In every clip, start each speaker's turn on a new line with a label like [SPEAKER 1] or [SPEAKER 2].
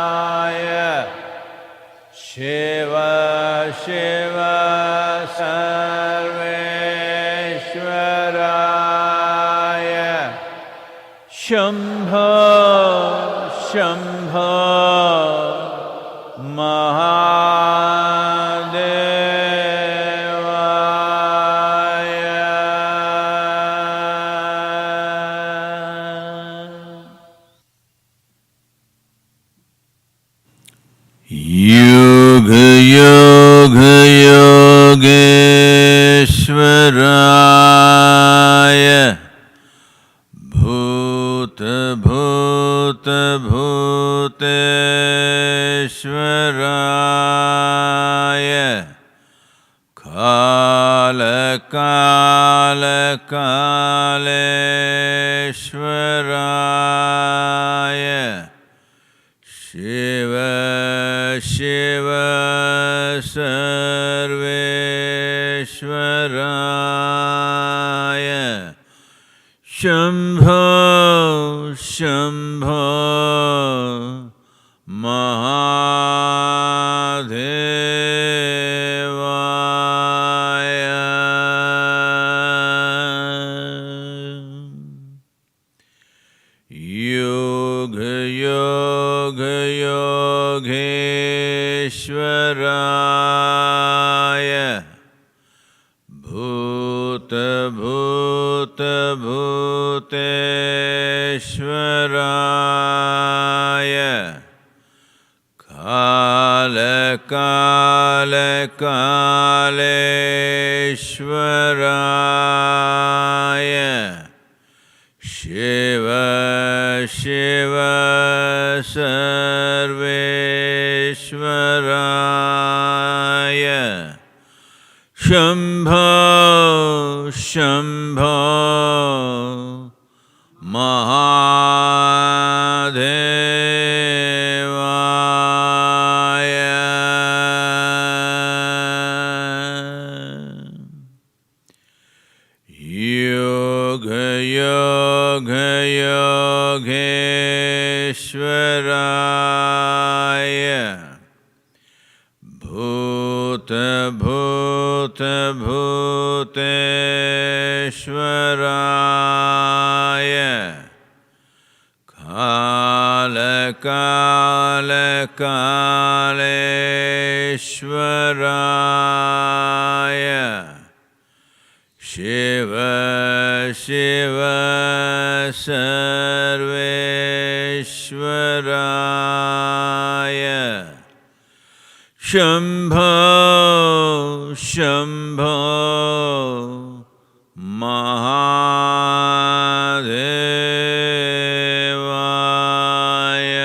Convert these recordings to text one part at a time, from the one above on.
[SPEAKER 1] Yogeshwaraya Shiva Shiva Sarveshwaraya Shambho Shambho Yoga Yoga Yogeshwaraya Bhuta Bhuta Bhuteshwaraya Kala Kala Kaleshwaraya Shiva Shiva Sarveshwaraya Shambho Shambho Mahadevaya Yoga Yoga Yogeshwaraya Bhuta Bhuta Bhuteshwaraya Kala Kala Kaleshwaraya Shiva Shiva Sarveshwaraya Shambho Shambho Mahadevaya Yoga Yoga Yogeshwaraya Bhuta Bhuta Bhuteshwaraya Kala Kala Kaleshwaraya Shiva Shiva Sarveshwaraya Shambho Shambho Mahadevaya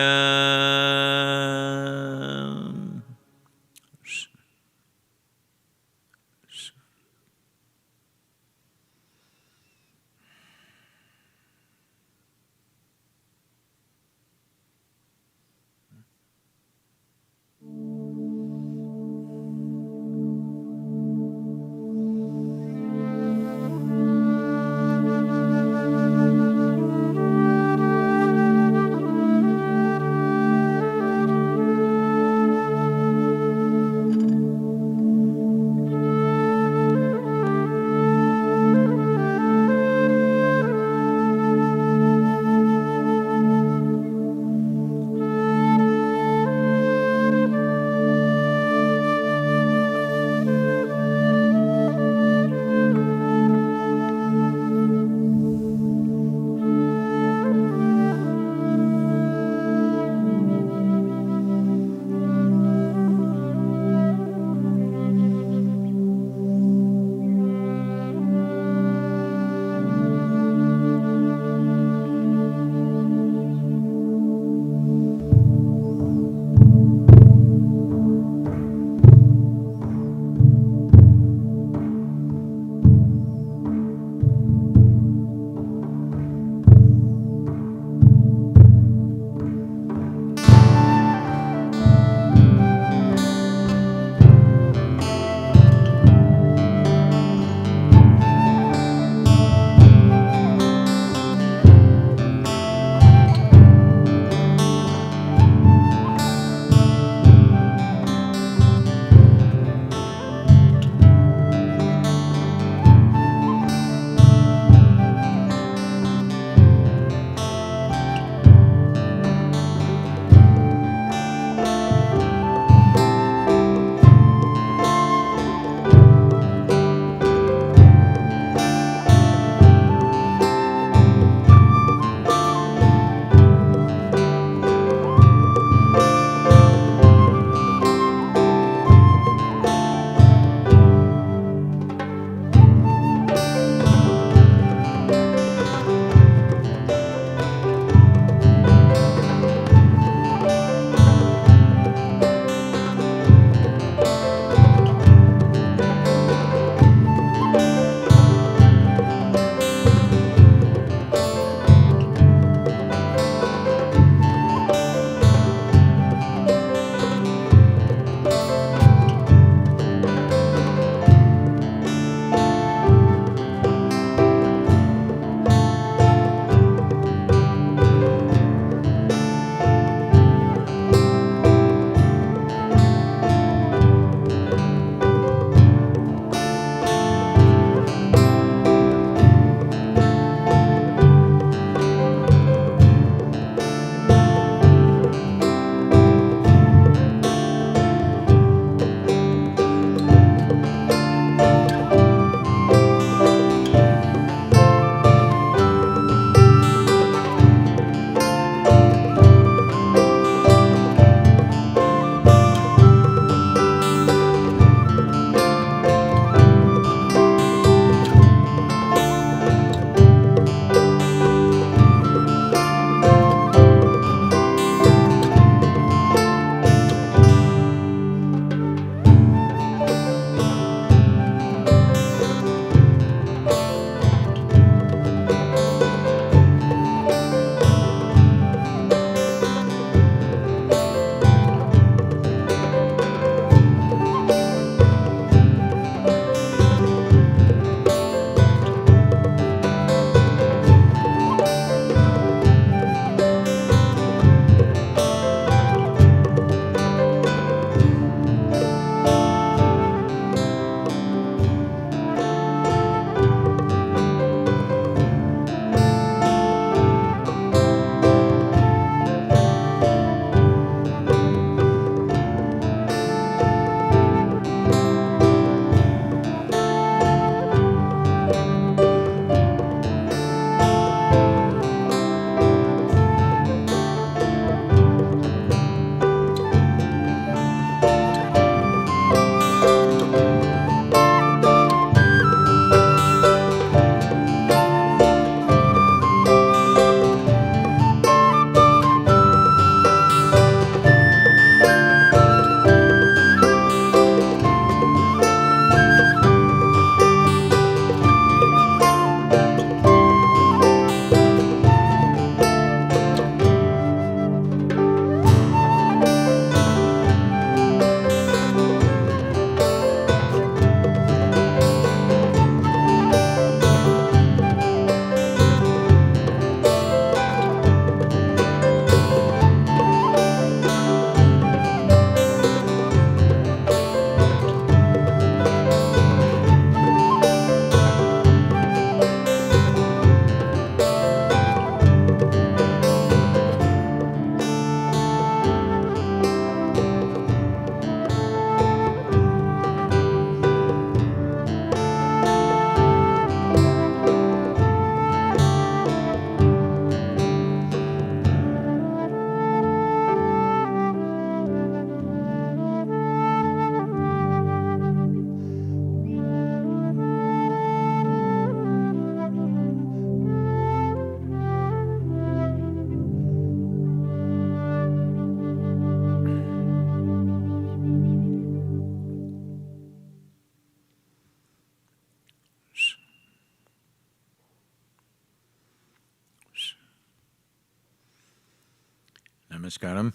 [SPEAKER 1] Namaskaram.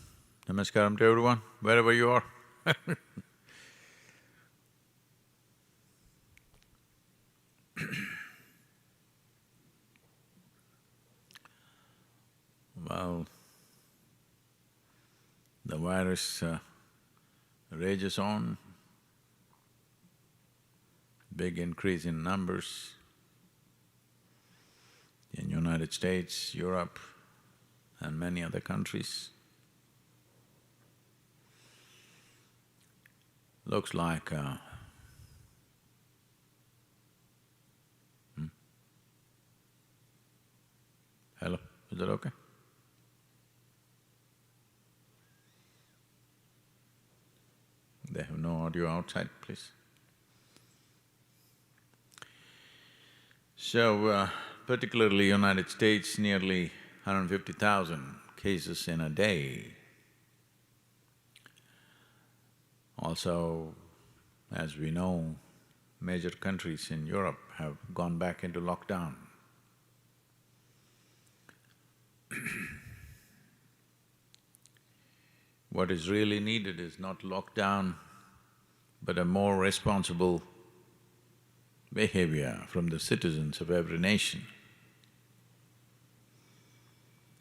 [SPEAKER 1] Namaskaram to everyone, wherever you are. Well, the virus rages on, big increase in numbers in United States, Europe, and many other countries. Looks like Hello, is that okay? They have no audio outside, please. So, particularly United States, nearly 150,000 cases in a day. Also, as we know, major countries in Europe have gone back into lockdown. What is really needed is not lockdown, but a more responsible behavior from the citizens of every nation.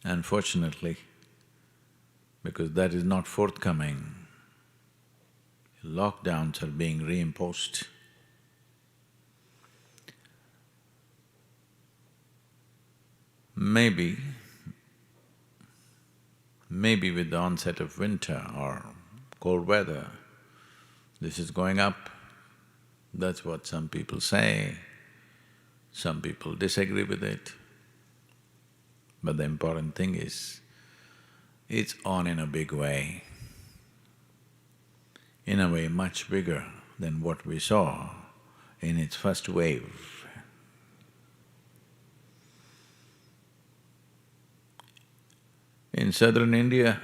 [SPEAKER 1] Unfortunately, because that is not forthcoming, lockdowns are being reimposed. Maybe with the onset of winter or cold weather, this is going up. That's what some people say, some people disagree with it. But the important thing is, it's on in a big way, in a way much bigger than what we saw in its first wave. In southern India,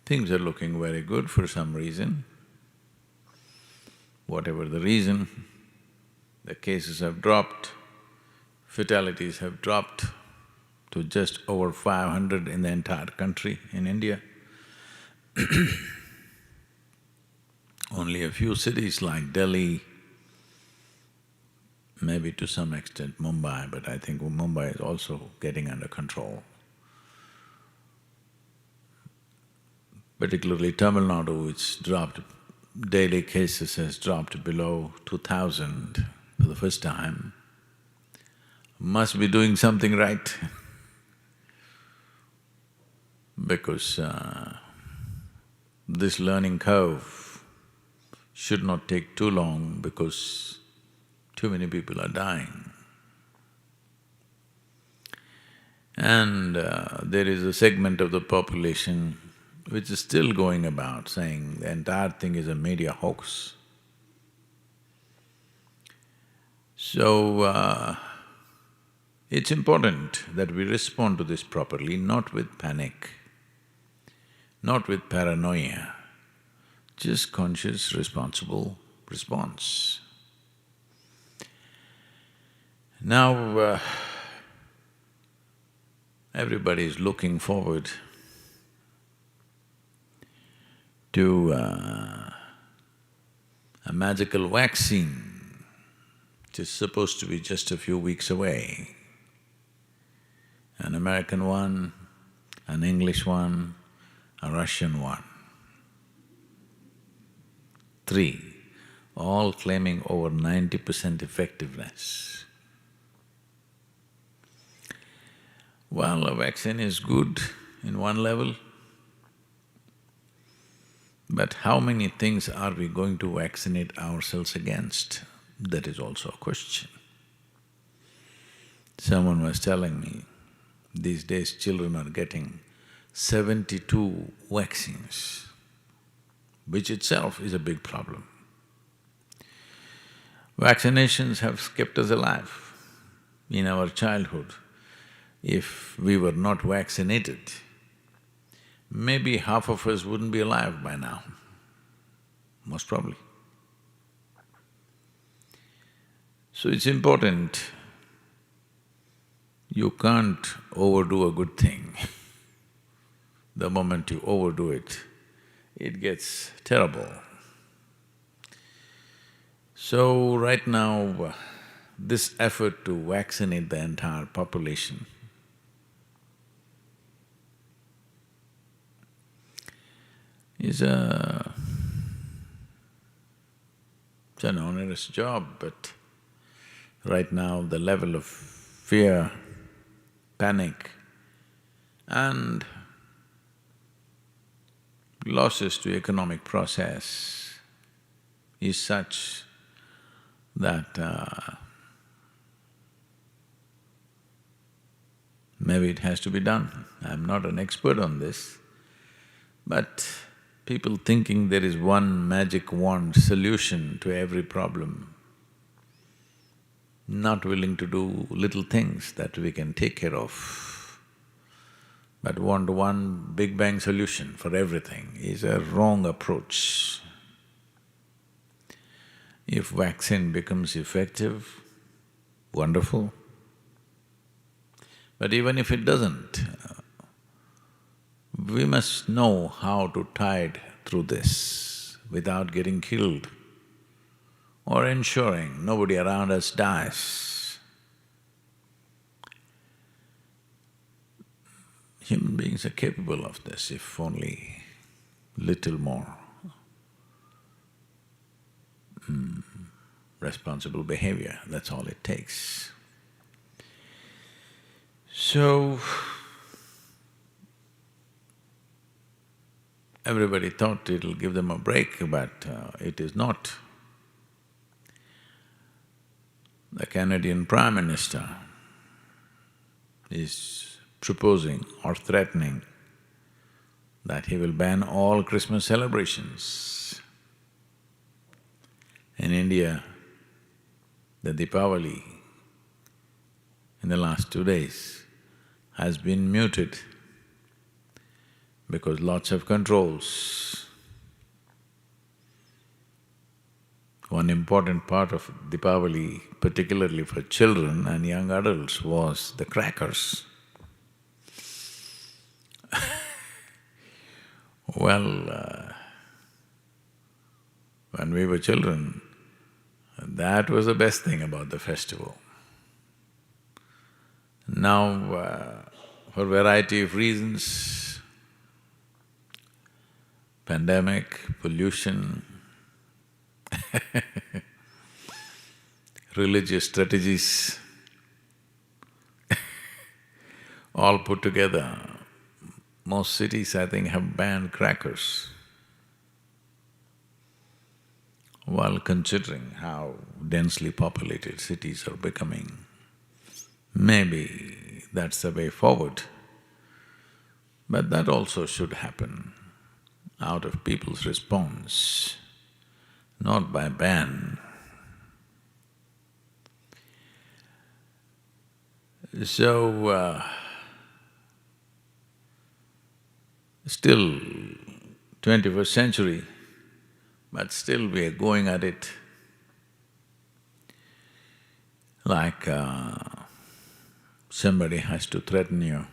[SPEAKER 1] things are looking very good for some reason. Whatever the reason, the cases have dropped, fatalities have dropped to just over 500 in the entire country in India. Only a few cities like Delhi, maybe to some extent Mumbai, but I think Mumbai is also getting under control. Particularly Tamil Nadu, it's dropped, daily cases has dropped below 2,000 for the first time. Must be doing something right because this learning curve should not take too long because too many people are dying. And there is a segment of the population which is still going about saying the entire thing is a media hoax. So, it's important that we respond to this properly, not with panic, not with paranoia, just conscious, responsible response. Now, everybody is looking forward to a magical vaccine which is supposed to be just a few weeks away. An American one, an English one, a Russian one. 3, all claiming over 90% effectiveness. Well, a vaccine is good in one level, but how many things are we going to vaccinate ourselves against? That is also a question. Someone was telling me, these days children are getting 72 vaccines, which itself is a big problem. Vaccinations have kept us alive. In our childhood, if we were not vaccinated, maybe half of us wouldn't be alive by now, most probably. So it's important, you can't overdo a good thing. The moment you overdo it, it gets terrible. So right now, this effort to vaccinate the entire population is it's an onerous job, but right now the level of fear, panic and losses to economic process is such that maybe it has to be done. I'm not an expert on this, but people thinking there is one magic wand solution to every problem, not willing to do little things that we can take care of, but want one big bang solution for everything is a wrong approach. If vaccine becomes effective, wonderful. But even if it doesn't, we must know how to tide through this without getting killed or ensuring nobody around us dies. Human beings are capable of this if only little more responsible behavior, that's all it takes. So, everybody thought it'll give them a break, but it is not. The Canadian Prime Minister is proposing or threatening that he will ban all Christmas celebrations. In India, the Deepavali in the last 2 days has been muted because lots of controls. One important part of Deepavali, particularly for children and young adults, was the crackers. Well, when we were children, that was the best thing about the festival. Now, for variety of reasons, pandemic, pollution, religious strategies, all put together, most cities, I think, have banned crackers. While considering how densely populated cities are becoming, maybe that's the way forward. But that also should happen out of people's response, not by ban. So, still 21st century, but still we are going at it like somebody has to threaten you,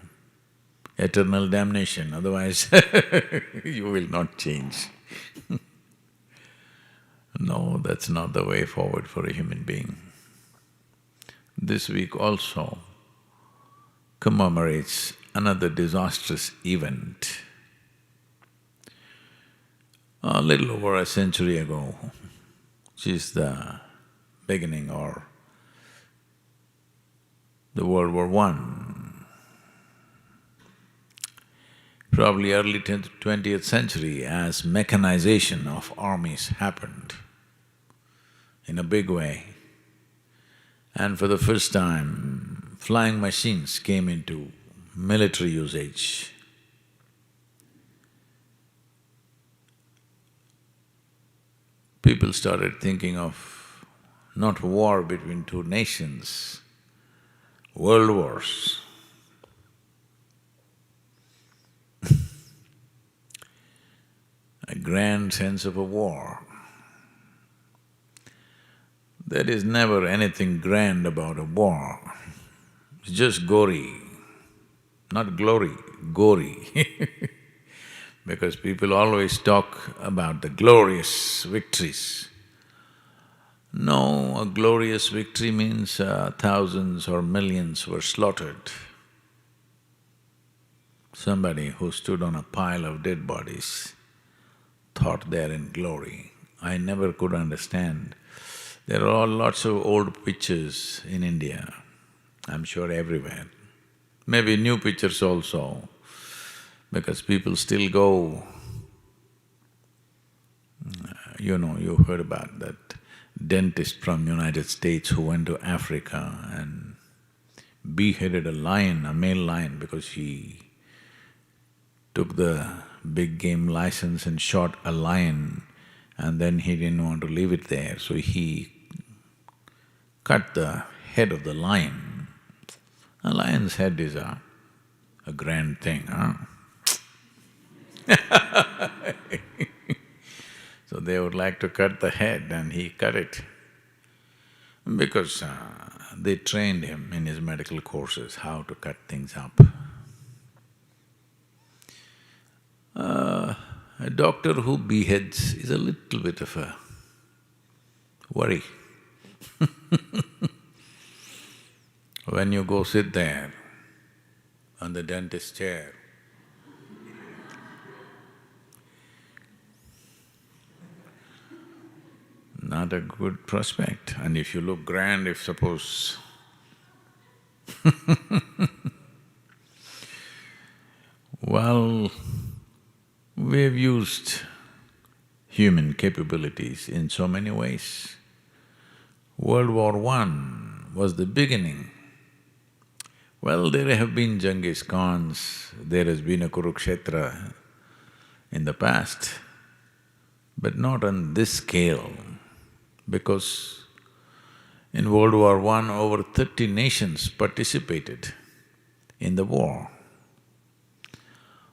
[SPEAKER 1] eternal damnation, otherwise you will not change. No, that's not the way forward for a human being. This week also commemorates another disastrous event. A little over a century ago, which is the beginning or the World War I. Probably early 20th century, as mechanization of armies happened in a big way, and for the first time, flying machines came into military usage. People started thinking of not war between two nations, world wars. A grand sense of a war. There is never anything grand about a war, it's just gory, not glory, gory. because people always talk about the glorious victories. No, a glorious victory means thousands or millions were slaughtered. Somebody who stood on a pile of dead bodies thought they're in glory. I never could understand. There are lots of old pictures in India, I'm sure everywhere. Maybe new pictures also, because people still go… You know, you heard about that dentist from United States who went to Africa and beheaded a lion, a male lion, because he took the big game license and shot a lion, and then he didn't want to leave it there, so he cut the head of the lion. A lion's head is a grand thing, huh? So they would like to cut the head and he cut it because they trained him in his medical courses how to cut things up. A doctor who beheads is a little bit of a worry. When you go sit there on the dentist chair, not a good prospect. And if you look grand, if suppose well, we've used human capabilities in so many ways. World War I was the beginning. Well, there have been Genghis Khans, there has been a Kurukshetra in the past, but not on this scale, because in World War I, over 30 nations participated in the war.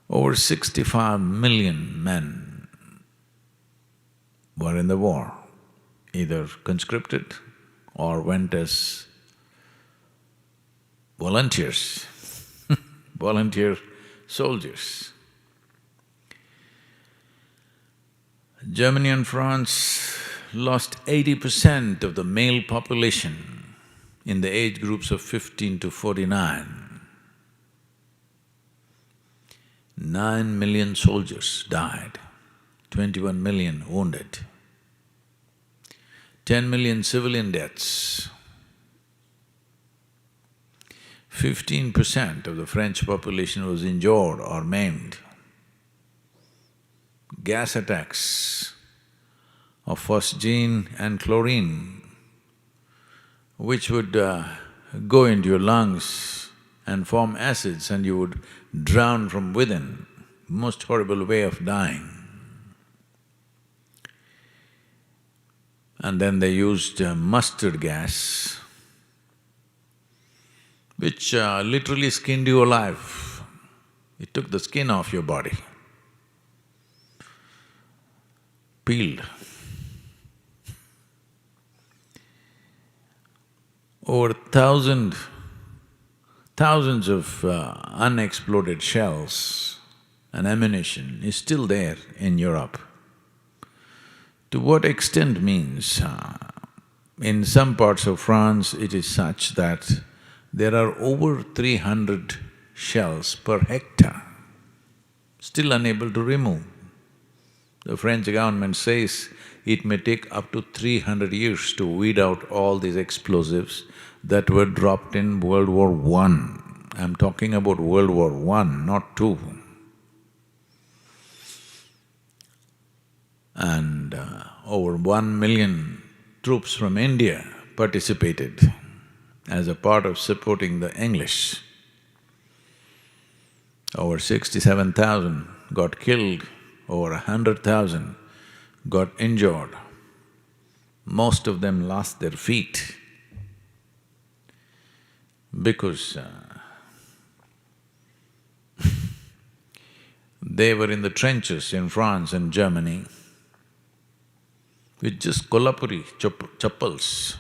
[SPEAKER 1] Over 65 million men were in the war, either conscripted or went as volunteers, volunteer soldiers. Germany and France lost 80% of the male population in the age groups of 15 to 49. 9 million soldiers died, 21 million wounded, 10 million civilian deaths. 15% of the French population was injured or maimed. Gas attacks of phosgene and chlorine, which would go into your lungs and form acids and you would drown from within. Most horrible way of dying. And then they used mustard gas, which literally skinned you alive. It took the skin off your body, peeled. Over thousands of unexploded shells and ammunition is still there in Europe. To what extent means, in some parts of France it is such that there are over 300 shells per hectare, still unable to remove. The French government says it may take up to 300 years to weed out all these explosives that were dropped in World War I. I'm talking about World War I, not II. And over 1 million troops from India participated as a part of supporting the English. Over 67,000 got killed, over 100,000 got injured. Most of them lost their feet because they were in the trenches in France and Germany with just kolhapuri chappals,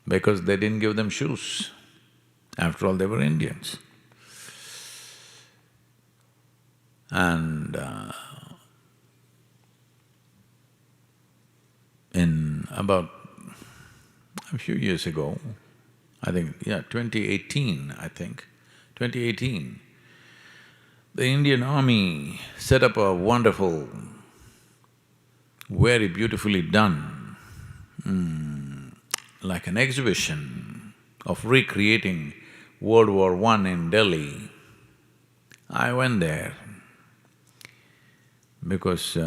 [SPEAKER 1] because they didn't give them shoes. After all, they were Indians. And in about a few years ago, I think, 2018, 2018, the Indian Army set up a wonderful, very beautifully done, like an exhibition of recreating World War I in Delhi. I went there because,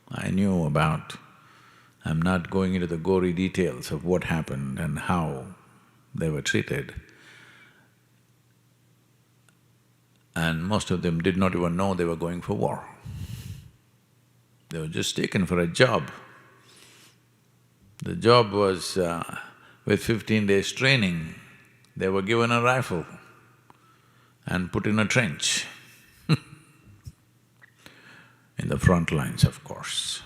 [SPEAKER 1] I knew about… I'm not going into the gory details of what happened and how they were treated. And most of them did not even know they were going for war. They were just taken for a job. The job was, with 15 days training, they were given a rifle and put in a trench in the front lines, of course.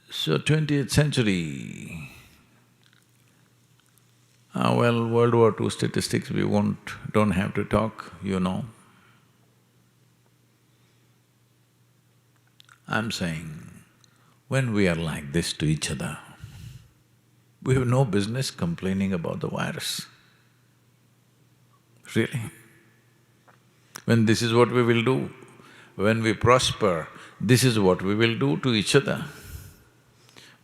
[SPEAKER 1] So 20th century, well, World War II statistics we don't have to talk, you know. I'm saying, when we are like this to each other, we have no business complaining about the virus. Really. When this is what we will do, when we prosper, this is what we will do to each other.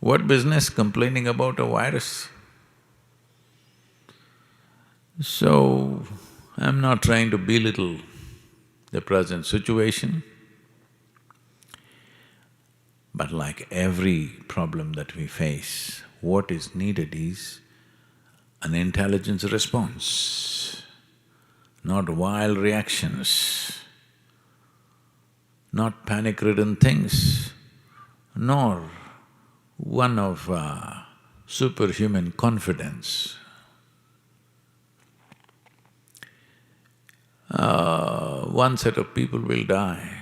[SPEAKER 1] What business complaining about a virus? So, I'm not trying to belittle the present situation, but like every problem that we face, what is needed is an intelligence response, not wild reactions, not panic-ridden things, nor one of superhuman confidence. One set of people will die,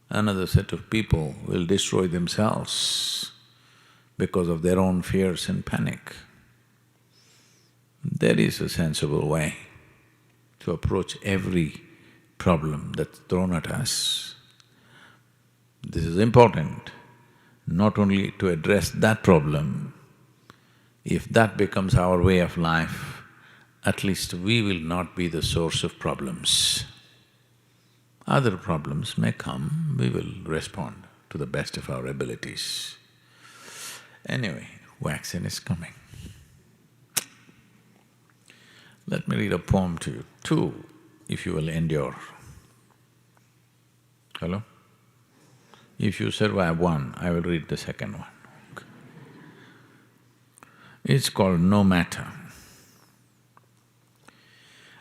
[SPEAKER 1] another set of people will destroy themselves because of their own fears and panic. There is a sensible way to approach every problem that's thrown at us. This is important, not only to address that problem. If that becomes our way of life, at least we will not be the source of problems. Other problems may come, we will respond to the best of our abilities. Anyway, vaccine is coming. Let me read a poem to you, two, if you will endure. Hello? If you survive one, I will read the second one. It's called No Matter.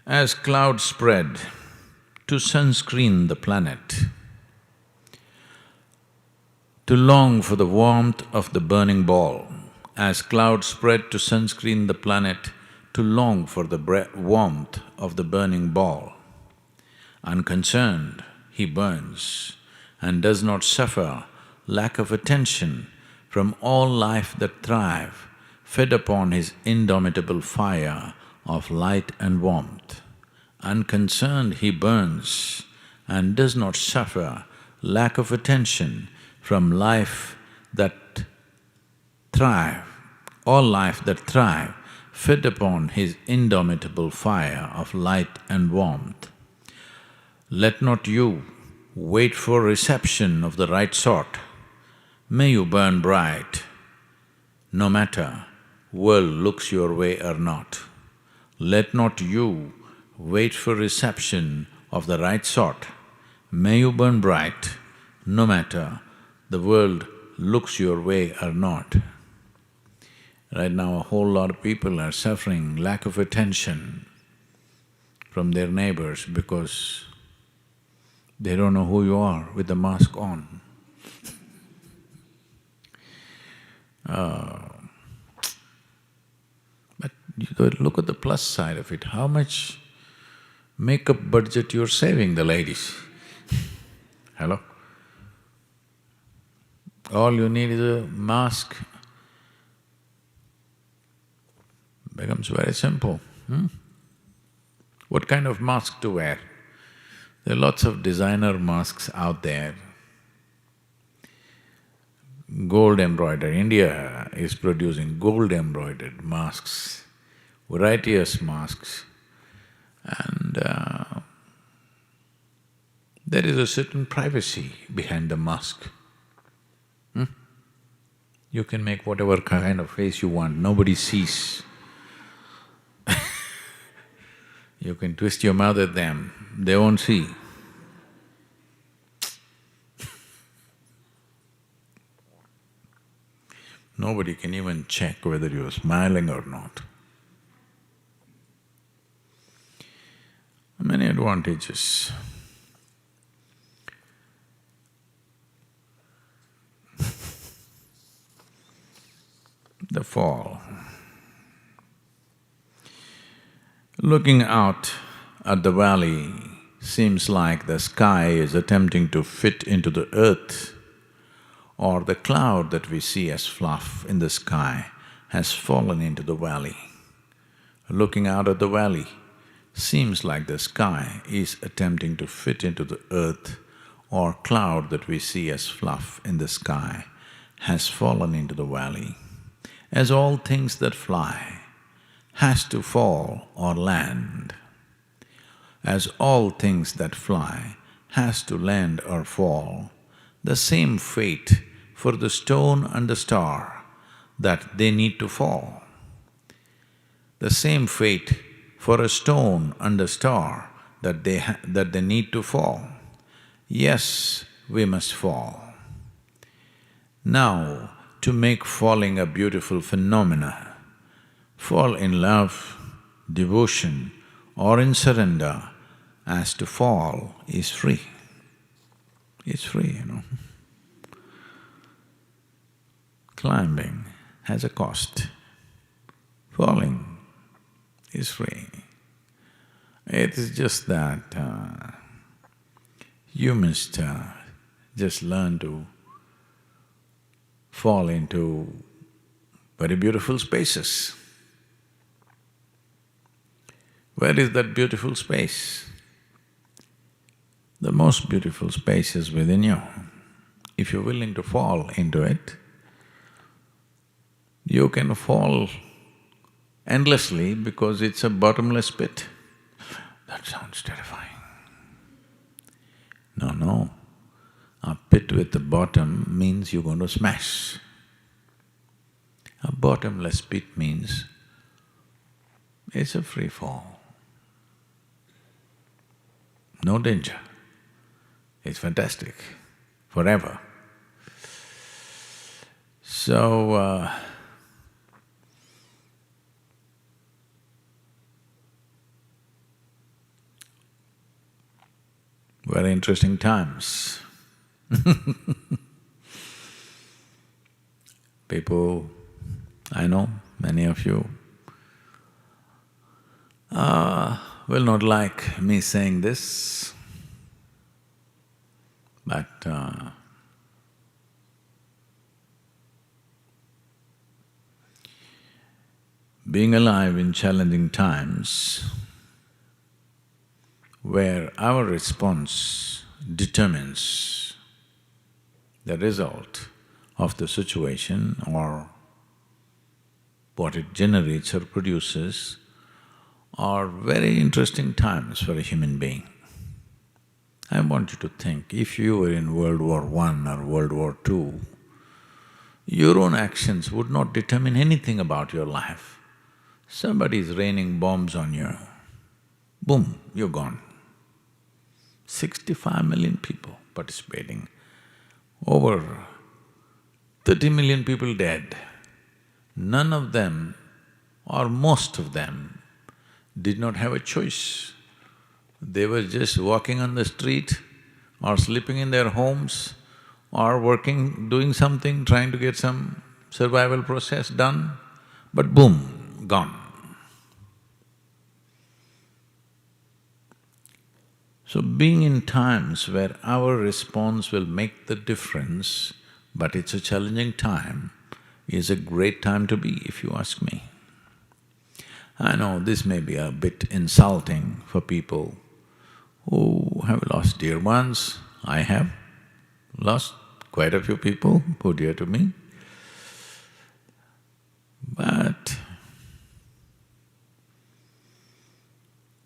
[SPEAKER 1] As clouds spread to sunscreen the planet, to long for the warmth of the burning ball, as clouds spread to sunscreen the planet, to long for the warmth of the burning ball. Unconcerned, he burns and does not suffer lack of attention from all life that thrive, fed upon his indomitable fire of light and warmth. Unconcerned, he burns and does not suffer lack of attention from life that thrive, all life that thrive, fed upon his indomitable fire of light and warmth. Let not you wait for reception of the right sort. May you burn bright, no matter world looks your way or not. Let not you wait for reception of the right sort. May you burn bright, no matter the world looks your way or not. Right now, a whole lot of people are suffering lack of attention from their neighbors because they don't know who you are with the mask on. But you look at the plus side of it, how much makeup budget you're saving, the ladies. Hello? All you need is a mask, becomes very simple. What kind of mask to wear? There are lots of designer masks out there. Gold embroidered, India is producing gold embroidered masks, various masks, and there is a certain privacy behind the mask. You can make whatever kind of face you want, nobody sees. You can twist your mouth at them, they won't see. Nobody can even check whether you're smiling or not. Many advantages. The fall. Looking out at the valley seems like the sky is attempting to fit into the earth, or the cloud that we see as fluff in the sky has fallen into the valley. Looking out at the valley seems like the sky is attempting to fit into the earth, or cloud that we see as fluff in the sky has fallen into the valley. As all things that fly has to fall or land, as all things that fly has to land or fall, the same fate for the stone and the star that they need to fall. The same fate for a stone and a star that they need to fall. Yes, we must fall. Now, to make falling a beautiful phenomena, fall in love, devotion or in surrender as to fall is free. It's free, Climbing has a cost, falling is free. It is just that you must just learn to fall into very beautiful spaces. Where is that beautiful space? The most beautiful space is within you. If you're willing to fall into it, you can fall endlessly because it's a bottomless pit. That sounds terrifying. No, a pit with a bottom means you're going to smash. A bottomless pit means it's a free fall. No danger. It's fantastic, forever. So, very interesting times. People, I know, many of you will not like me saying this, but being alive in challenging times where our response determines the result of the situation or what it generates or produces are very interesting times for a human being. I want you to think, if you were in World War I or World War II, your own actions would not determine anything about your life. Somebody is raining bombs on you, boom, you're gone. 65 million people participating, over 30 million people dead. None of them, or most of them, did not have a choice. They were just walking on the street or sleeping in their homes or working, doing something, trying to get some survival process done, but boom, gone. So being in times where our response will make the difference, but it's a challenging time, is a great time to be, if you ask me. I know this may be a bit insulting for people who have lost dear ones. I have lost quite a few people who are dear to me. But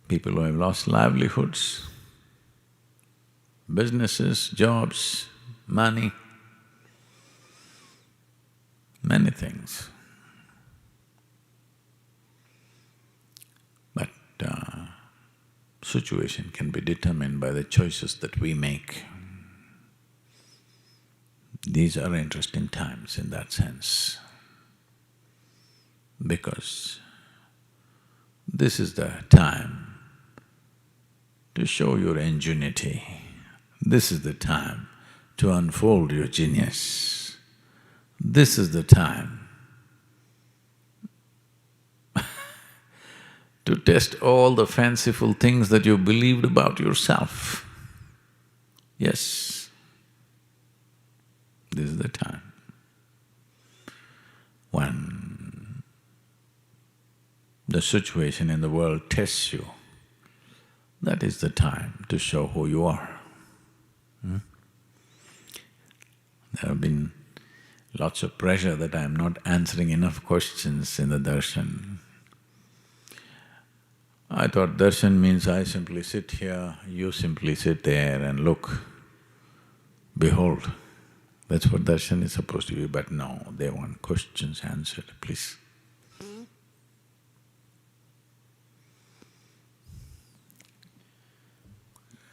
[SPEAKER 1] people who have lost livelihoods, businesses, jobs, money, many things. But situation can be determined by the choices that we make. These are interesting times in that sense, because this is the time to show your ingenuity. This is the time to unfold your genius. This is the time to test all the fanciful things that you believed about yourself. Yes, this is the time when the situation in the world tests you. That is the time to show who you are. There have been lots of pressure that I am not answering enough questions in the darshan. I thought darshan means I simply sit here, you simply sit there and look, behold. That's what darshan is supposed to be, but no, they want questions answered, please.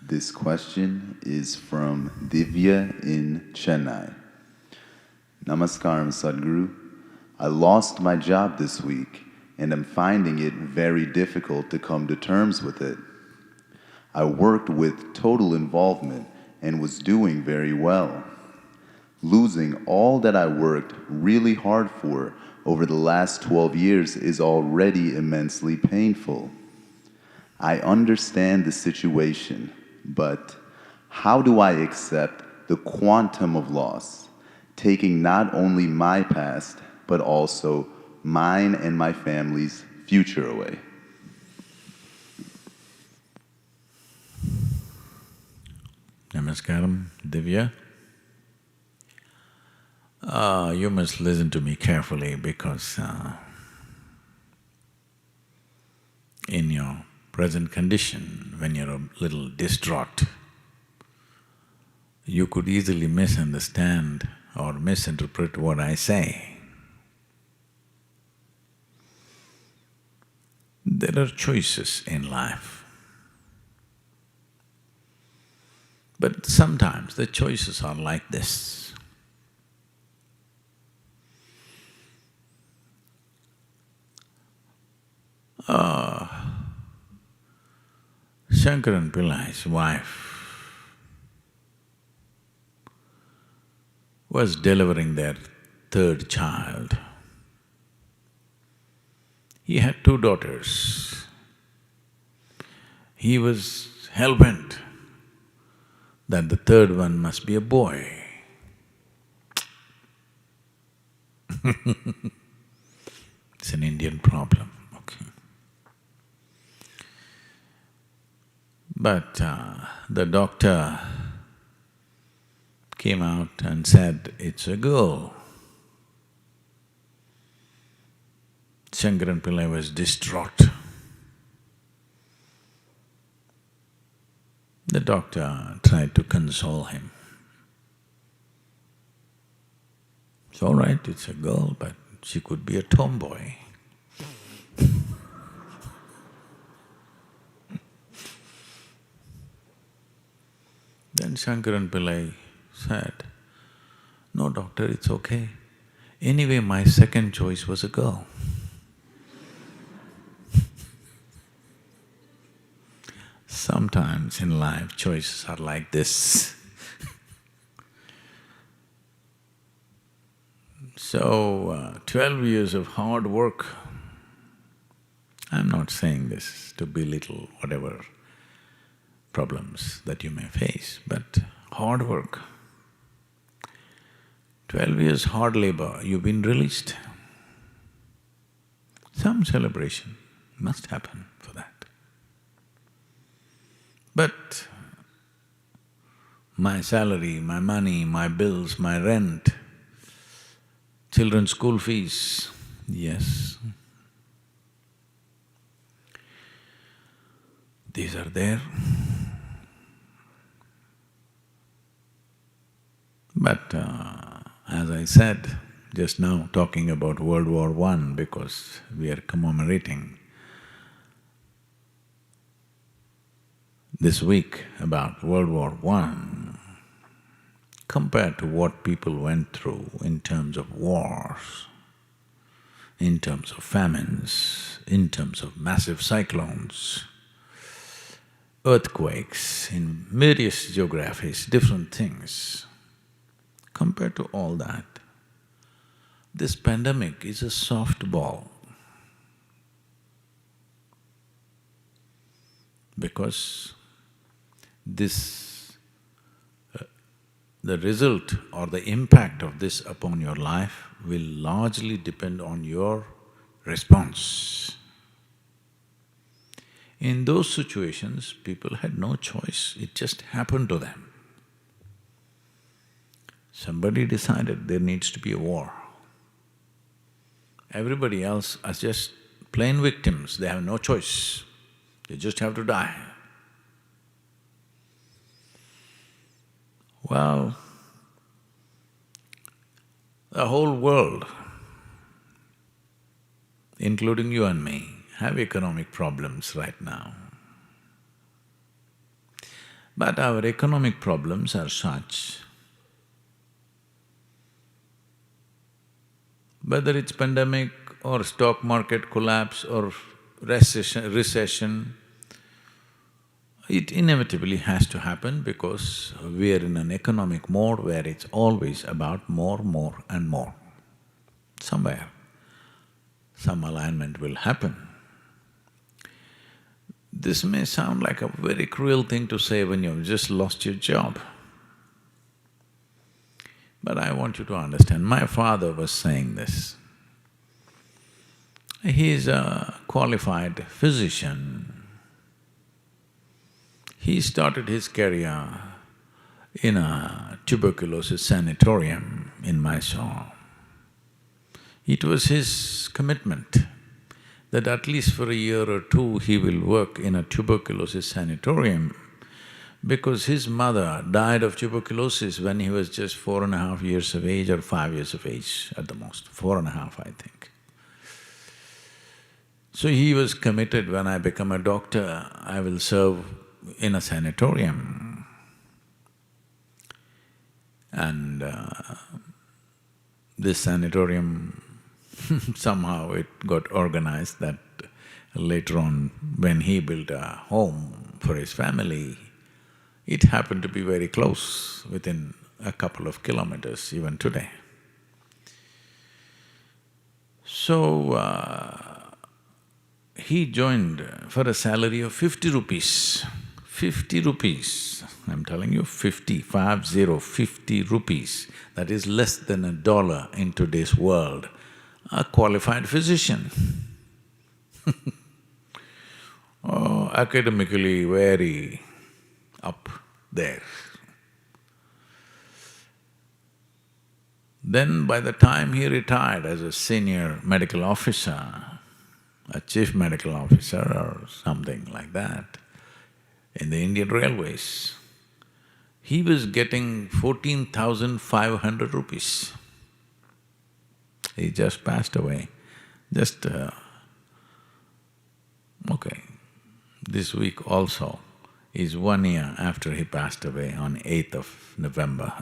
[SPEAKER 2] This question is from Divya in Chennai. Namaskaram, Sadhguru. I lost my job this week and am finding it very difficult to come to terms with it. I worked with total involvement and was doing very well. Losing all that I worked really hard for over the last 12 years is already immensely painful. I understand the situation, but how do I accept the quantum of loss, taking not only my past, but also mine and my family's future away?
[SPEAKER 1] Namaskaram, Divya. You must listen to me carefully, because in your present condition, when you're a little distraught, you could easily misunderstand or misinterpret what I say. There are choices in life, but sometimes the choices are like this. Shankaran Pillai's wife was delivering their third child. He had 2 daughters. He was hell-bent that the third one must be a boy. It's an Indian problem, okay. But the doctor came out and said, it's a girl. Shankaran Pillai was distraught. The doctor tried to console him. It's all right, it's a girl, but she could be a tomboy. Then Shankaran Pillai said, no doctor, it's okay. Anyway, my second choice was a girl. Sometimes in life, choices are like this. So, 12 years of hard work, I'm not saying this to belittle whatever problems that you may face, but hard work. 12 years hard labor, you've been released. Some celebration, Must happen for that. But my salary, my money, my bills, my rent, children's school fees, yes, these are there. But as I said just now, talking about World War I, because we are commemorating this week about World War I, compared to what people went through in terms of wars, in terms of famines, in terms of massive cyclones, earthquakes in various geographies, different things. Compared to all that, this pandemic is a softball. Because the result or the impact of this upon your life will largely depend on your response. In those situations, people had no choice, it just happened to them. Somebody decided there needs to be a war. Everybody else are just plain victims, they have no choice, they just have to die. Well, the whole world, including you and me, have economic problems right now. But our economic problems are such, whether it's pandemic or stock market collapse or recession, it inevitably has to happen because we are in an economic mode where it's always about more, more and more. Somewhere, some alignment will happen. This may sound like a very cruel thing to say when you've just lost your job. But I want you to understand, my father was saying this. He's a qualified physician. He started his career in a tuberculosis sanatorium in Mysore. It was his commitment that at least for a year or two he will work in a tuberculosis sanatorium because his mother died of tuberculosis when he was just 4.5 years of age or 5 years of age at the most, 4.5 I think. So he was committed, when I become a doctor, I will serve in a sanatorium. And this sanatorium somehow it got organized that later on when he built a home for his family, it happened to be very close, within a couple of kilometers even today. So, he joined for a salary of 50 rupees. 50 rupees, I'm telling you, 50 rupees. That is less than $1 in today's world. A qualified physician. Oh, academically very up there. Then by the time he retired as a senior medical officer, a chief medical officer or something like that, in the Indian Railways, he was getting 14,500 rupees. He just passed away, okay, this week also is 1 year after he passed away on 8th of November.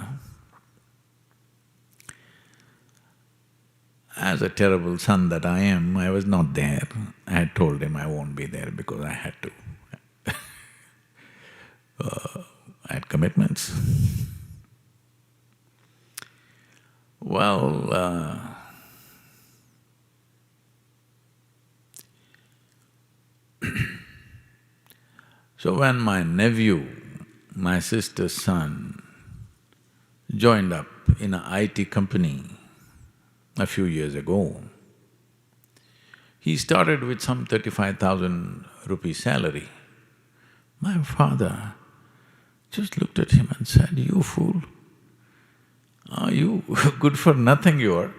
[SPEAKER 1] As a terrible son that I am, I was not there. I had told him I won't be there because I had to. I had commitments. Well, so when my nephew, my sister's son, joined up in an IT company a few years ago, He started with some 35,000 rupee salary. My father just looked at him and said, "You fool, are you good for nothing you are?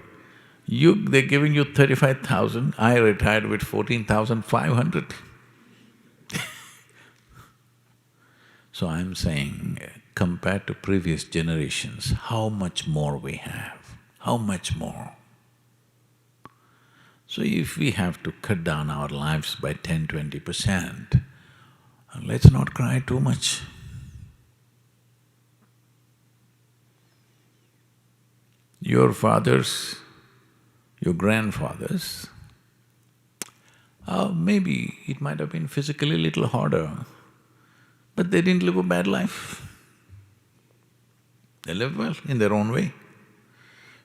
[SPEAKER 1] They're giving you 35,000, I retired with 14,500. So I'm saying, compared to previous generations, how much more we have, how much more. So if we have to cut down our lives by 10–20%, let's not cry too much. Your fathers, your grandfathers, maybe it might have been physically a little harder, but they didn't live a bad life. They lived well in their own way.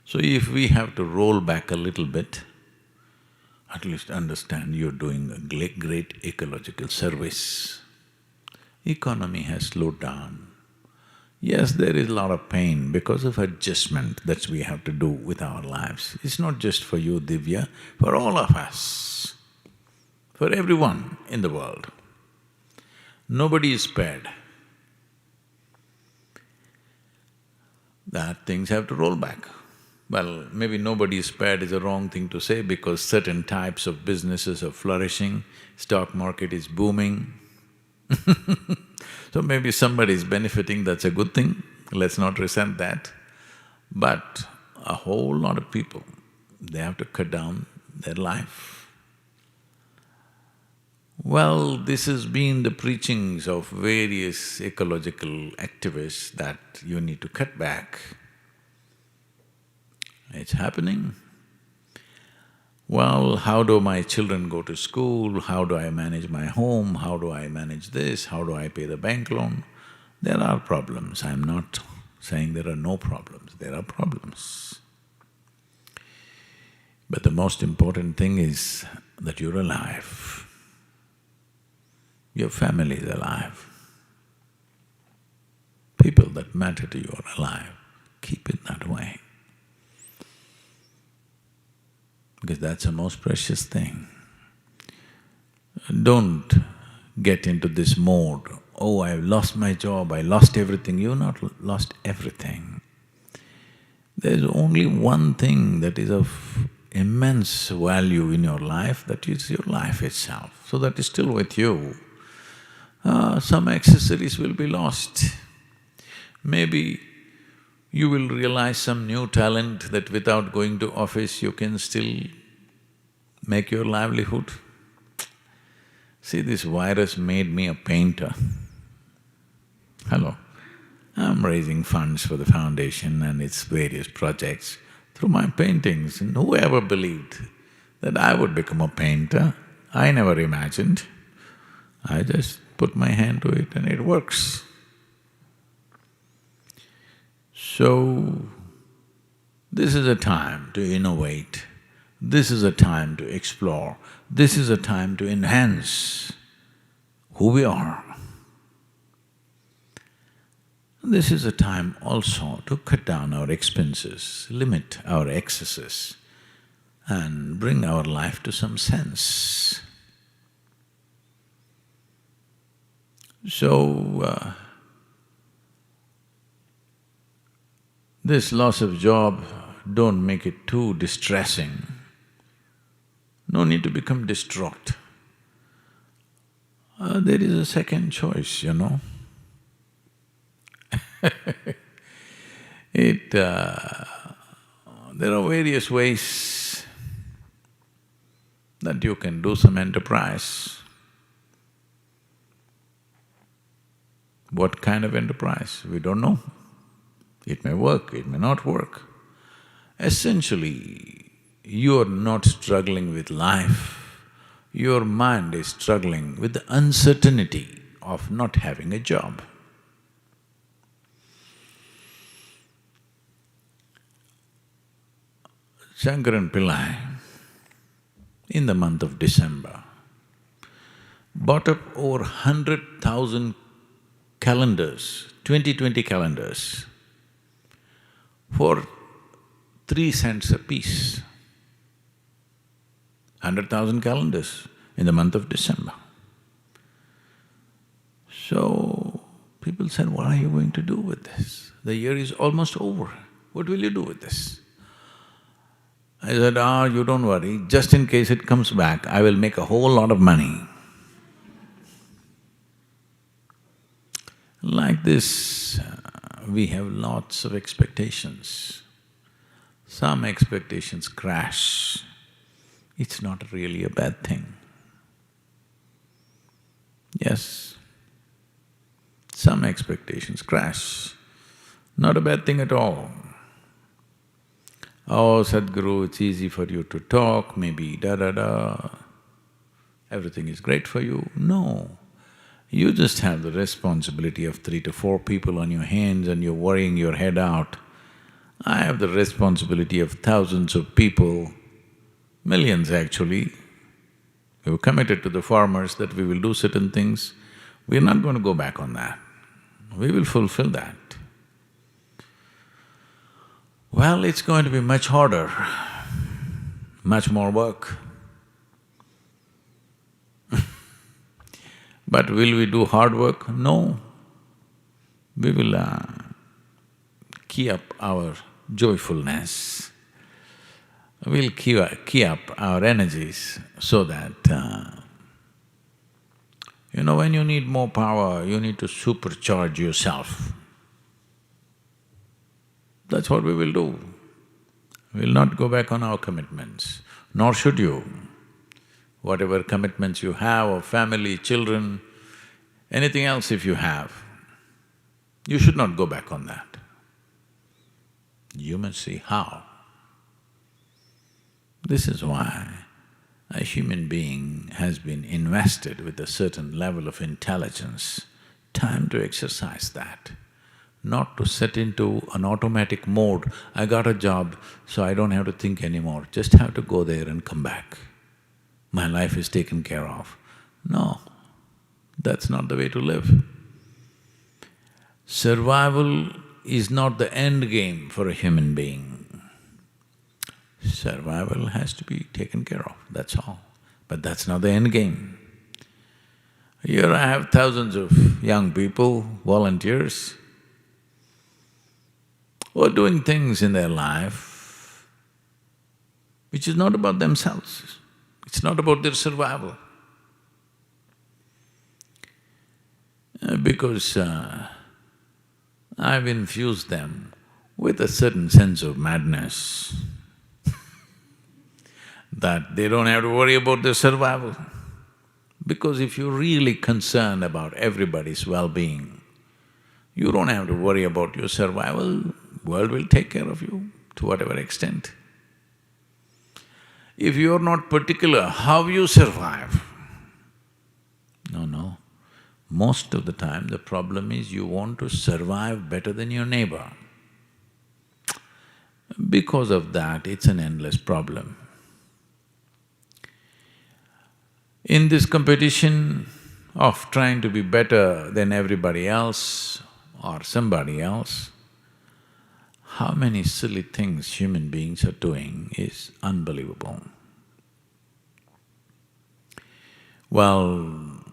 [SPEAKER 1] So if we have to roll back a little bit, at least understand you're doing a great ecological service. Economy has slowed down. Yes, there is a lot of pain because of adjustment that we have to do with our lives. It's not just for you, Divya, for all of us, for everyone in the world. Nobody is spared. That things have to roll back. Well, maybe nobody is spared is a wrong thing to say because certain types of businesses are flourishing, stock market is booming. So maybe somebody is benefiting, that's a good thing, let's not resent that. But a whole lot of people, they have to cut down their life. Well, this has been the preachings of various ecological activists that you need to cut back. It's happening. Well, how do my children go to school? How do I manage my home? How do I manage this? How do I pay the bank loan? There are problems. I'm not saying there are no problems, there are problems. But the most important thing is that you're alive. Your family is alive. People that matter to you are alive. Keep it that way. Because that's the most precious thing. Don't get into this mode, "Oh, I've lost my job, I lost everything." You've not lost everything. There's only one thing that is of immense value in your life, that is your life itself. So that is still with you. Some accessories will be lost. Maybe you will realize some new talent that without going to office you can still make your livelihood. See, this virus made me a painter. Hello. I'm raising funds for the foundation and its various projects through my paintings, and who ever believed that I would become a painter? I never imagined. I just put my hand to it and it works. So, this is a time to innovate, this is a time to explore, this is a time to enhance who we are. This is a time also to cut down our expenses, limit our excesses, and bring our life to some sense. So, this loss of job, don't make it too distressing. No need to become distraught. There is a second choice, you know. There are various ways that you can do some enterprise. What kind of enterprise? We don't know. It may work, it may not work. Essentially, you're not struggling with life, your mind is struggling with the uncertainty of not having a job. Shankaran Pillai, in the month of December, bought up over 100,000 calendars, 2020 calendars, for 3 cents a piece. 100,000 calendars in the month of December. So, people said, what are you going to do with this? The year is almost over. What will you do with this? I said, you don't worry, just in case it comes back, I will make a whole lot of money. Like this, we have lots of expectations. Some expectations crash. It's not really a bad thing. Yes, some expectations crash. Not a bad thing at all. Oh, Sadhguru, it's easy for you to talk, maybe da-da-da, everything is great for you. No, you just have the responsibility of 3 to 4 people on your hands and you're worrying your head out. I have the responsibility of thousands of people, millions actually. We've committed to the farmers that we will do certain things. We're not going to go back on that. We will fulfill that. Well, it's going to be much harder, much more work. But will we do hard work? No. We will key up our joyfulness. We'll key up our energies so that, when you need more power, you need to supercharge yourself. That's what we will do. We'll not go back on our commitments, nor should you. Whatever commitments you have of family, children, anything else if you have, you should not go back on that. You must see how. This is why a human being has been invested with a certain level of intelligence. Time to exercise that, not to set into an automatic mode. I got a job, so I don't have to think anymore, just have to go there and come back. My life is taken care of. No, that's not the way to live. Survival is not the end game for a human being. Survival has to be taken care of, that's all. But that's not the end game. Here I have thousands of young people, volunteers, who are doing things in their life which is not about themselves, it's not about their survival. Because I've infused them with a certain sense of madness that they don't have to worry about their survival. Because if you're really concerned about everybody's well-being, you don't have to worry about your survival, world will take care of you to whatever extent. If you're not particular how you survive, no. Most of the time the problem is you want to survive better than your neighbor. Because of that, it's an endless problem. In this competition of trying to be better than everybody else or somebody else, how many silly things human beings are doing is unbelievable. Well,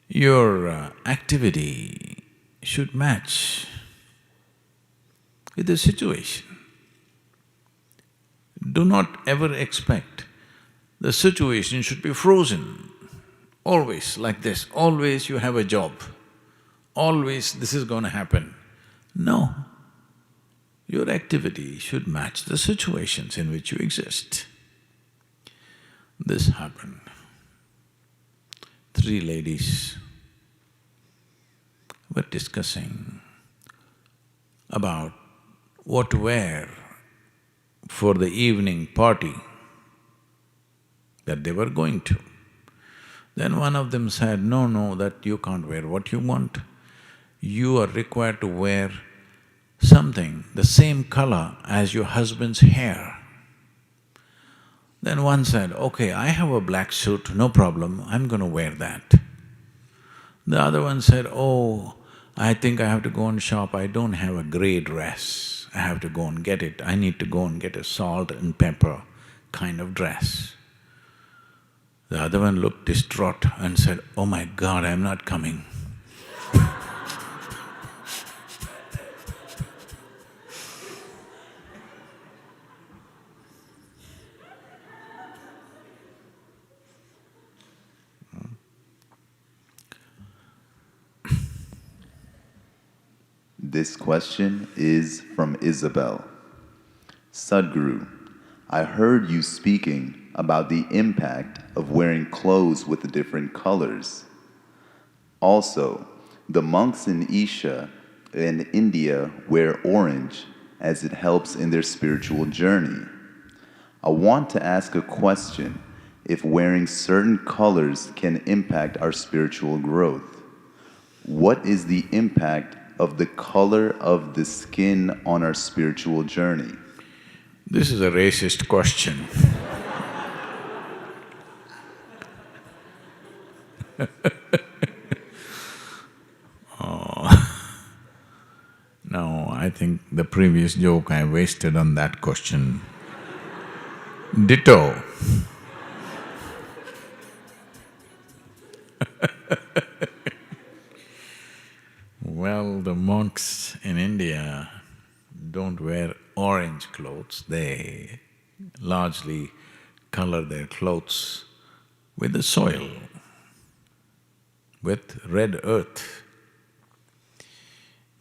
[SPEAKER 1] your activity should match with the situation. Do not ever expect the situation should be frozen, always like this, always you have a job, always this is going to happen. No, your activity should match the situations in which you exist. This happened. 3 ladies were discussing about what to wear for the evening party that they were going to. Then one of them said, no, that you can't wear what you want. You are required to wear something the same color as your husband's hair. Then one said, okay, I have a black suit, no problem, I'm going to wear that. The other one said, oh, I think I have to go and shop, I don't have a grey dress, I have to go and get it, I need to go and get a salt and pepper kind of dress. The other one looked distraught and said, "Oh my God, I'm not coming."
[SPEAKER 2] This question is from Isabel. Sadhguru, I heard you speaking about the impact of wearing clothes with the different colors. Also, the monks in Isha in India wear orange as it helps in their spiritual journey. I want to ask a question if wearing certain colors can impact our spiritual growth. What is the impact of the color of the skin on our spiritual journey?
[SPEAKER 1] This is a racist question. No, I think the previous joke I wasted on that question. Ditto. Well, the monks in India don't wear orange clothes, they largely color their clothes with the soil, with red earth,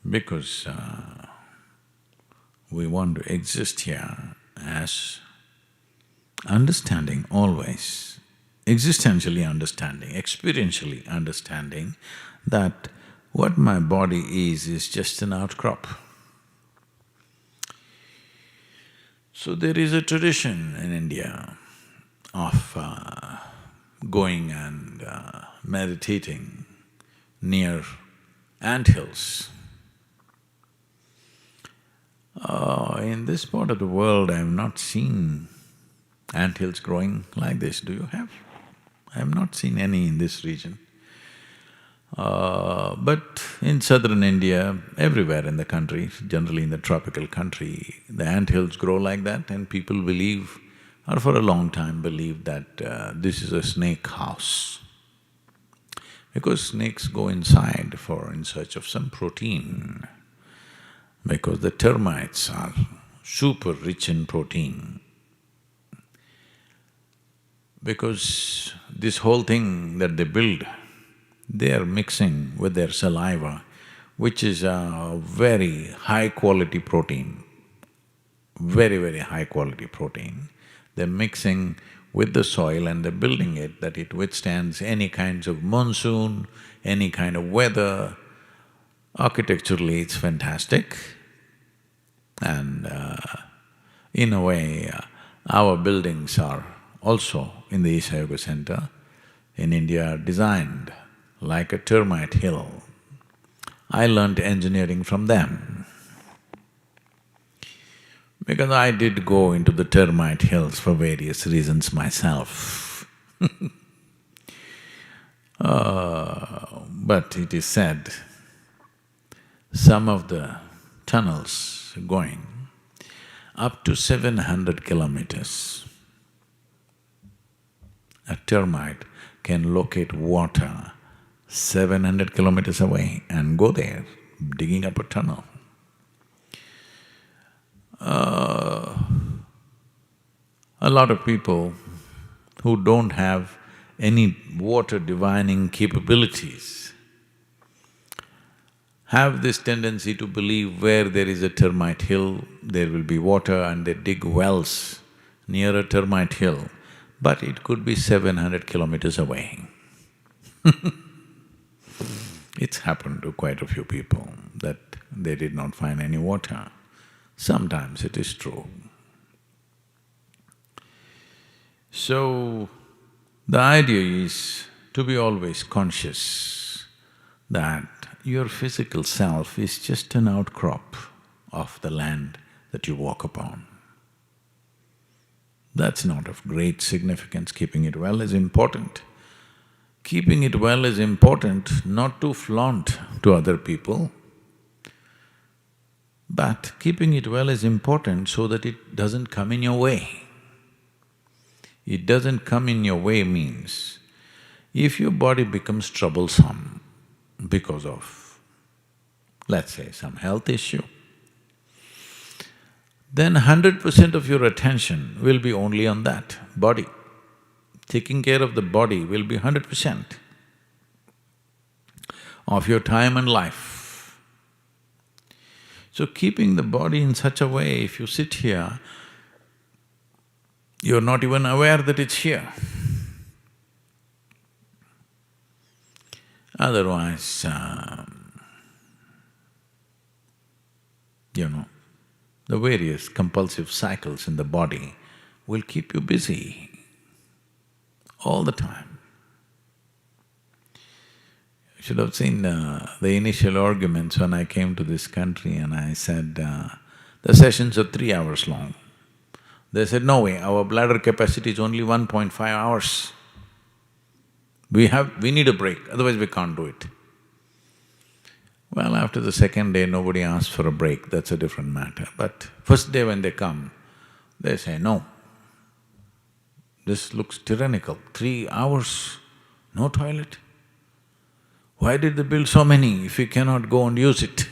[SPEAKER 1] because we want to exist here as understanding always, existentially understanding, experientially understanding that what my body is just an outcrop. So there is a tradition in India of going and meditating near anthills. In this part of the world, I have not seen anthills growing like this. Do you have? I have not seen any in this region. But in southern India, everywhere in the country, generally in the tropical country, the anthills grow like that, and people believe, or for a long time believed that this is a snake house. Because snakes go inside in search of some protein, because the termites are super rich in protein. Because this whole thing that they build, they are mixing with their saliva, which is a very high quality protein, very, very high quality protein. They're mixing with the soil and they're building it that it withstands any kinds of monsoon, any kind of weather. Architecturally, it's fantastic. And in a way, our buildings are also in the Isha Yoga Center in India are designed like a termite hill. I learnt engineering from them, because I did go into the termite hills for various reasons myself. But it is said, some of the tunnels going up to 700 kilometers, a termite can locate water 700 kilometers away and go there, digging up a tunnel. A lot of people who don't have any water divining capabilities have this tendency to believe where there is a termite hill, there will be water, and they dig wells near a termite hill, but it could be 700 kilometers away. It's happened to quite a few people that they did not find any water. Sometimes it is true. So, the idea is to be always conscious that your physical self is just an outcrop of the land that you walk upon. That's not of great significance, keeping it well is important, Keeping it well is important not to flaunt to other people, but keeping it well is important so that it doesn't come in your way. It doesn't come in your way means, if your body becomes troublesome because of, let's say, some health issue, then 100% of your attention will be only on that body. Taking care of the body will be 100% of your time and life. So keeping the body in such a way, if you sit here, you're not even aware that it's here. Otherwise, the various compulsive cycles in the body will keep you busy all the time. You should have seen the initial arguments when I came to this country and I said, the sessions are 3 hours long. They said, no way, our bladder capacity is only 1.5 hours. We need a break, otherwise we can't do it. Well, after the second day, nobody asked for a break, that's a different matter. But first day when they come, they say, no, this looks tyrannical, 3 hours, no toilet. Why did they build so many if we cannot go and use it?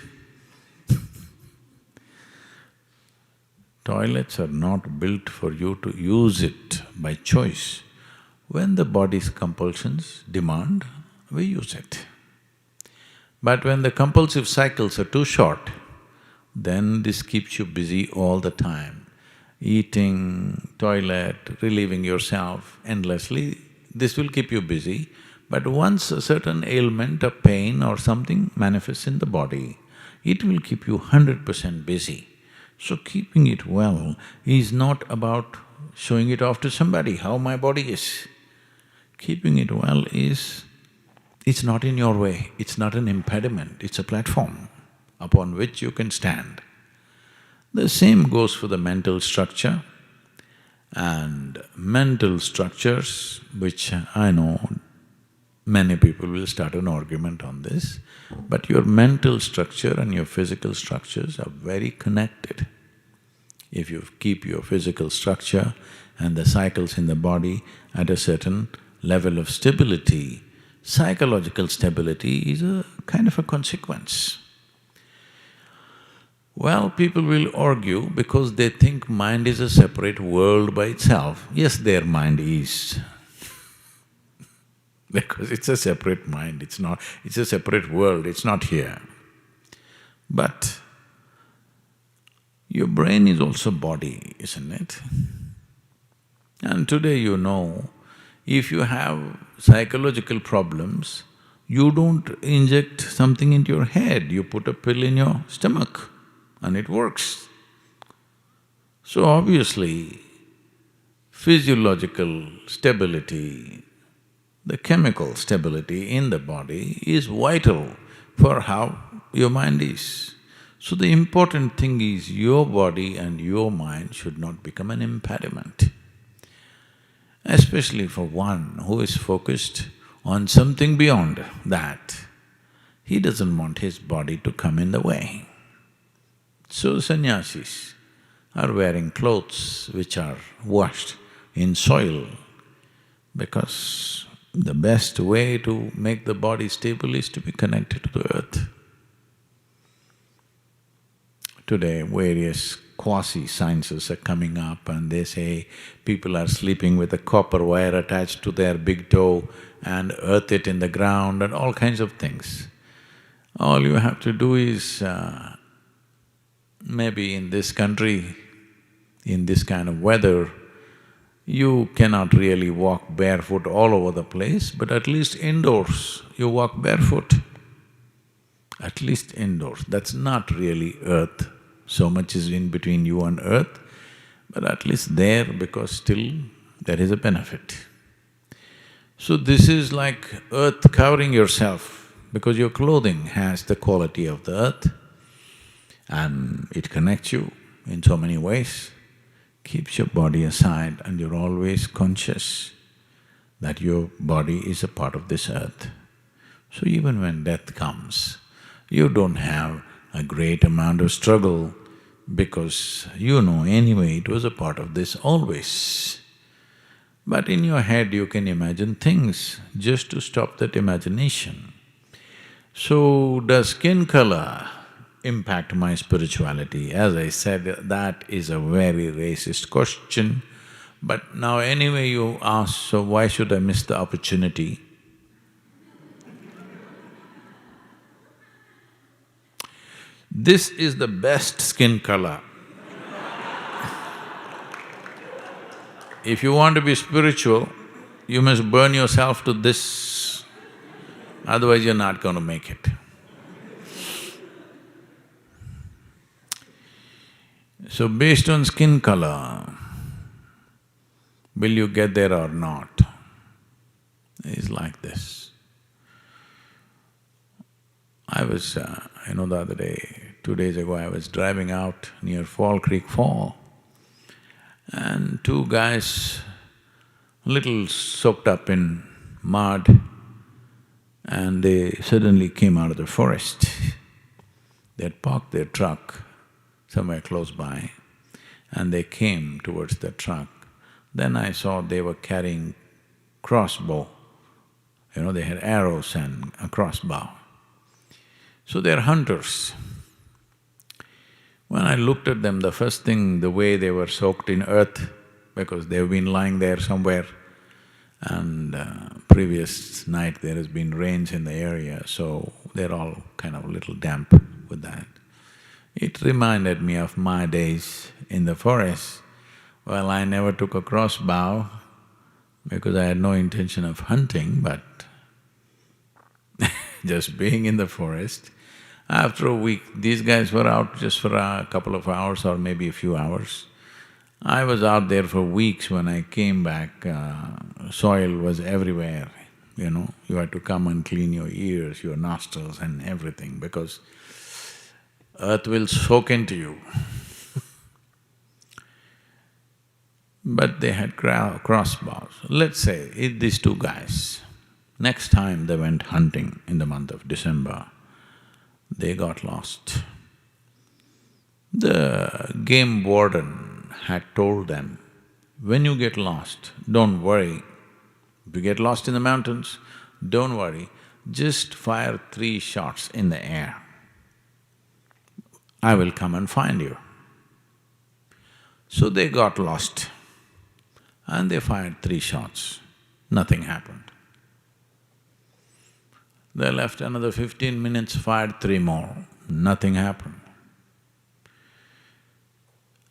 [SPEAKER 1] Toilets are not built for you to use it by choice. When the body's compulsions demand, we use it. But when the compulsive cycles are too short, then this keeps you busy all the time. Eating, toilet, relieving yourself endlessly, this will keep you busy. But once a certain ailment or pain or something manifests in the body, it will keep you 100% busy. So keeping it well is not about showing it off to somebody, how my body is. Keeping it well is, it's not in your way, it's not an impediment, it's a platform upon which you can stand. The same goes for the mental structure, and mental structures, which I know many people will start an argument on this, but your mental structure and your physical structures are very connected. If you keep your physical structure and the cycles in the body at a certain level of stability, psychological stability is a kind of a consequence. Well, people will argue because they think mind is a separate world by itself. Yes, their mind is because it's a separate mind, it's a separate world, it's not here. But your brain is also body, isn't it? And today if you have psychological problems, you don't inject something into your head, you put a pill in your stomach and it works. So obviously, physiological stability, the chemical stability in the body is vital for how your mind is. So the important thing is your body and your mind should not become an impediment. Especially for one who is focused on something beyond that, he doesn't want his body to come in the way. So sannyasis are wearing clothes which are washed in soil because the best way to make the body stable is to be connected to the earth. Today, various quasi-sciences are coming up and they say people are sleeping with a copper wire attached to their big toe and earth it in the ground and all kinds of things. All you have to do is, maybe in this country, in this kind of weather, you cannot really walk barefoot all over the place, but at least indoors, you walk barefoot. At least indoors, that's not really earth. So much is in between you and earth, but at least there, because still there is a benefit. So this is like earth covering yourself, because your clothing has the quality of the earth and it connects you in so many ways, keeps your body aside and you're always conscious that your body is a part of this earth. So even when death comes, you don't have a great amount of struggle because you know anyway it was a part of this always. But in your head you can imagine things just to stop that imagination. So, does skin color impact my spirituality? As I said, that is a very racist question. But now anyway you ask, so why should I miss the opportunity? This is the best skin color. If you want to be spiritual, you must burn yourself to this, otherwise you're not going to make it. So based on skin color, will you get there or not? It's like this. I was, the other day, 2 days ago, I was driving out near Fall Creek Fall, and two guys, little soaked up in mud, and they suddenly came out of the forest. They had parked their truck somewhere close by, and they came towards the truck. Then I saw they were carrying crossbow, they had arrows and a crossbow. So they're hunters. When I looked at them, the first thing, the way they were soaked in earth, because they've been lying there somewhere, and previous night there has been rains in the area, so they're all kind of a little damp with that. It reminded me of my days in the forest. Well, I never took a crossbow because I had no intention of hunting, but just being in the forest. After a week, these guys were out just for a couple of hours or maybe a few hours. I was out there for weeks. When I came back, soil was everywhere, You had to come and clean your ears, your nostrils and everything because earth will soak into you. But they had crossbows. Let's say these two guys, next time they went hunting in the month of December, they got lost. The game warden had told them, when you get lost, don't worry. If you get lost in the mountains, don't worry, just fire 3 shots in the air. I will come and find you. So they got lost and they fired 3 shots, nothing happened. They left another 15 minutes, fired 3 more, nothing happened.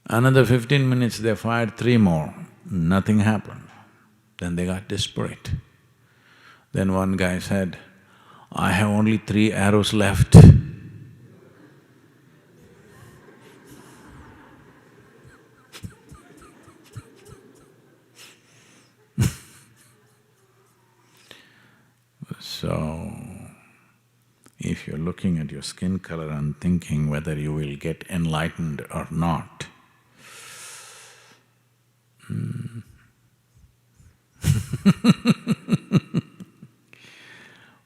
[SPEAKER 1] Another 15 minutes, they fired 3 more, nothing happened. Then they got desperate. Then one guy said, I have only 3 arrows left. So, if you're looking at your skin color and thinking whether you will get enlightened or not,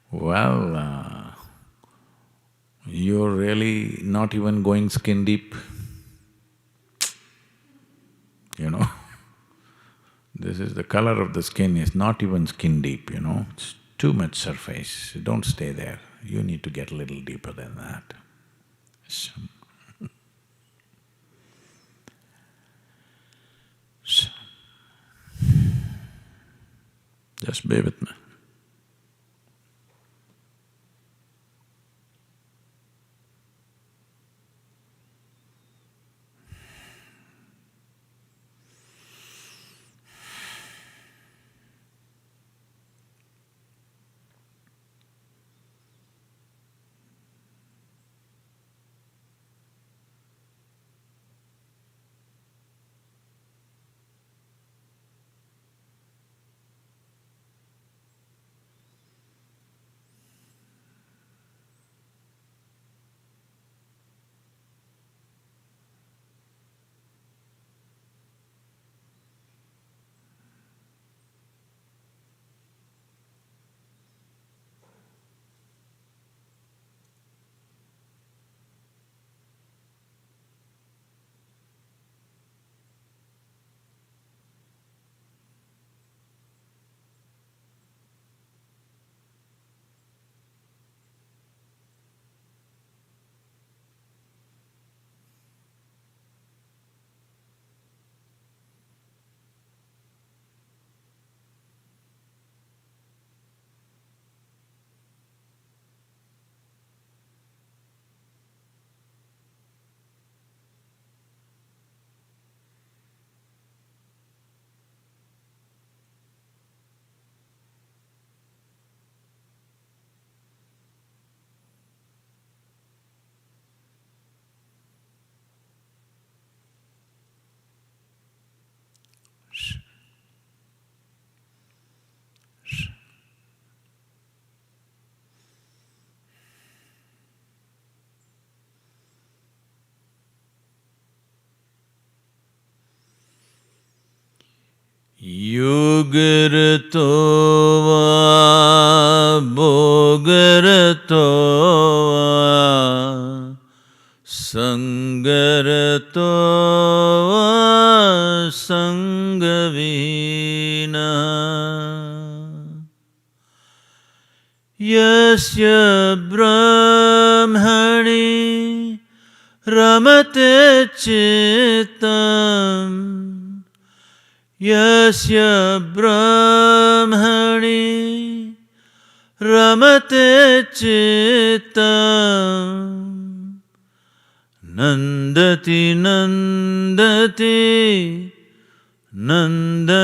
[SPEAKER 1] well, you're really not even going skin deep, This is the color of the skin is not even skin deep, It's too much surface, don't stay there. You need to get a little deeper than that. So, just be with me. Yogartova, Bhogartova, Sangaratova, Sangavina. Yasya Brahmani Ramate Chitam, Yasya Brahmani Ramate Chitam, Nandati Nandati Nandateva,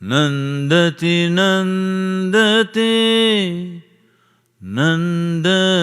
[SPEAKER 1] Nandati Nandati Nandateva.